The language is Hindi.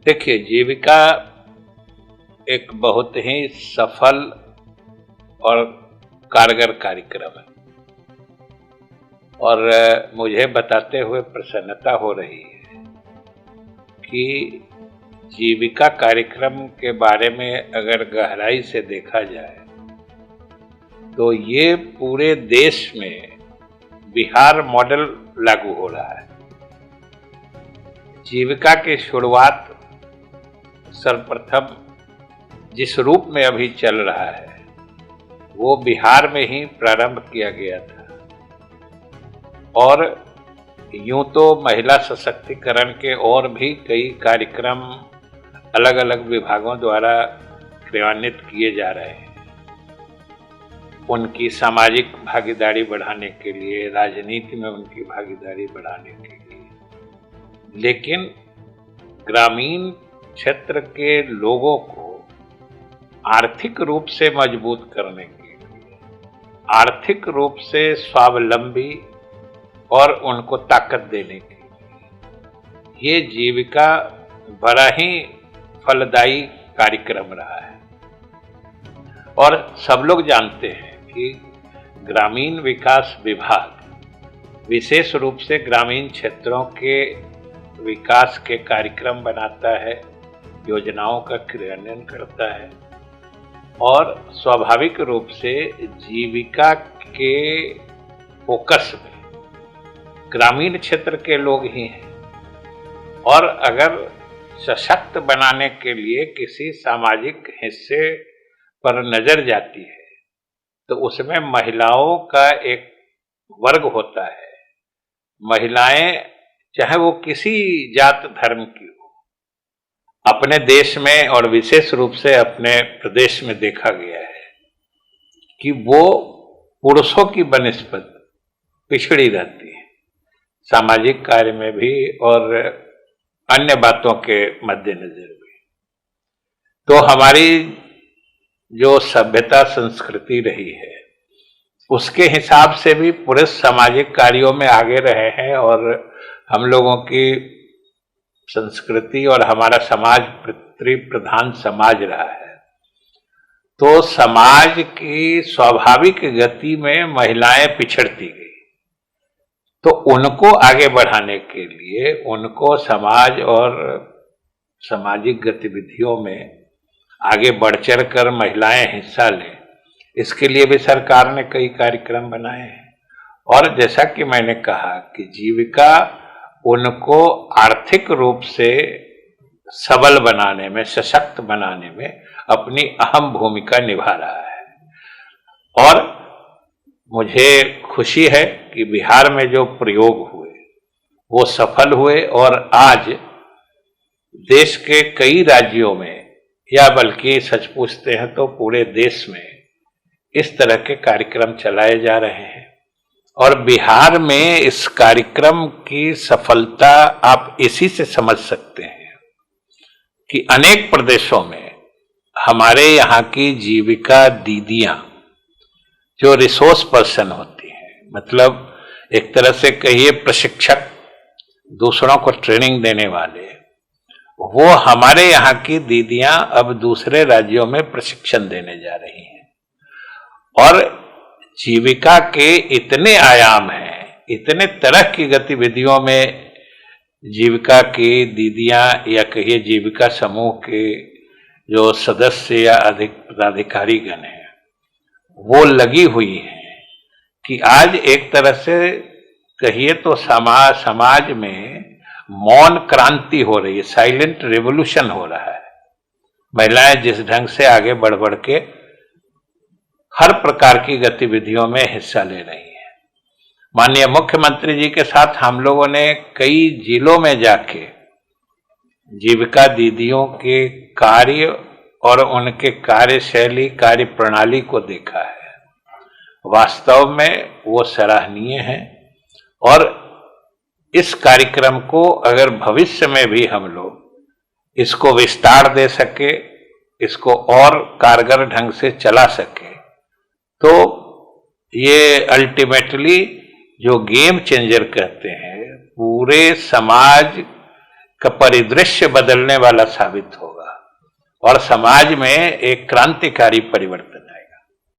देखिए, जीविका एक बहुत ही सफल और कारगर कार्यक्रम है और मुझे बताते हुए प्रसन्नता हो रही है कि जीविका कार्यक्रम के बारे में अगर गहराई से देखा जाए तो ये पूरे देश में बिहार मॉडल लागू हो रहा है। जीविका की शुरुआत सर्वप्रथम जिस रूप में अभी चल रहा है वो बिहार में ही प्रारंभ किया गया था और यूं तो महिला सशक्तिकरण के और भी कई कार्यक्रम अलग अलग विभागों द्वारा क्रियान्वित किए जा रहे हैं उनकी सामाजिक भागीदारी बढ़ाने के लिए, राजनीति में उनकी भागीदारी बढ़ाने के लिए, लेकिन ग्रामीण क्षेत्र के लोगों को आर्थिक रूप से मजबूत करने के लिए, आर्थिक रूप से स्वावलंबी और उनको ताकत देने के लिए ये जीविका बड़ा ही फलदायी कार्यक्रम रहा है। और सब लोग जानते हैं कि ग्रामीण विकास विभाग विशेष रूप से ग्रामीण क्षेत्रों के विकास के कार्यक्रम बनाता है, योजनाओं का क्रियान्वयन करता है और स्वाभाविक रूप से जीविका के फोकस में ग्रामीण क्षेत्र के लोग ही हैं। और अगर सशक्त बनाने के लिए किसी सामाजिक हिस्से पर नजर जाती है तो उसमें महिलाओं का एक वर्ग होता है। महिलाएं चाहे वो किसी जात धर्म की हो, अपने देश में और विशेष रूप से अपने प्रदेश में देखा गया है कि वो पुरुषों की बनिस्बत पिछड़ी रहती है, सामाजिक कार्य में भी और अन्य बातों के मद्देनजर भी। तो हमारी जो सभ्यता संस्कृति रही है उसके हिसाब से भी पुरुष सामाजिक कार्यों में आगे रहे हैं और हम लोगों की संस्कृति और हमारा समाज पितृ प्रधान समाज रहा है। तो समाज की स्वाभाविक गति में महिलाएं पिछड़ती गई, तो उनको आगे बढ़ाने के लिए उनको समाज और सामाजिक गतिविधियों में आगे बढ़ चढ़ कर महिलाएं हिस्सा लें, इसके लिए भी सरकार ने कई कार्यक्रम बनाए हैं। और जैसा कि मैंने कहा कि जीविका उनको आर्थिक रूप से सबल बनाने में, सशक्त बनाने में अपनी अहम भूमिका निभा रहा है। और मुझे खुशी है कि बिहार में जो प्रयोग हुए वो सफल हुए और आज देश के कई राज्यों में, या बल्कि सच पूछते हैं तो पूरे देश में इस तरह के कार्यक्रम चलाए जा रहे हैं। और बिहार में इस कार्यक्रम की सफलता आप इसी से समझ सकते हैं कि अनेक प्रदेशों में हमारे यहाँ की जीविका दीदियां जो रिसोर्स पर्सन होती हैं, मतलब एक तरह से कहिए प्रशिक्षक, दूसरों को ट्रेनिंग देने वाले, वो हमारे यहाँ की दीदियां अब दूसरे राज्यों में प्रशिक्षण देने जा रही हैं। और जीविका के इतने आयाम हैं, इतने तरह की गतिविधियों में जीविका की दीदियां या कहिए जीविका समूह के जो सदस्य या अधिक पदाधिकारी गण हैं वो लगी हुई हैं कि आज एक तरह से कहिए तो समाज में मौन क्रांति हो रही है, साइलेंट रिवॉल्यूशन हो रहा है। महिलाएं जिस ढंग से आगे बढ़ बढ़ के हर प्रकार की गतिविधियों में हिस्सा ले रही हैं। माननीय मुख्यमंत्री जी के साथ हम लोगों ने कई जिलों में जाके जीविका दीदियों के कार्य और उनके कार्यशैली, कार्य प्रणाली को देखा है। वास्तव में वो सराहनीय है और इस कार्यक्रम को अगर भविष्य में भी हम लोग इसको विस्तार दे सके, इसको और कारगर ढंग से चला सके, तो ये अल्टीमेटली जो गेम चेंजर कहते हैं, पूरे समाज का परिदृश्य बदलने वाला साबित होगा और समाज में एक क्रांतिकारी परिवर्तन है।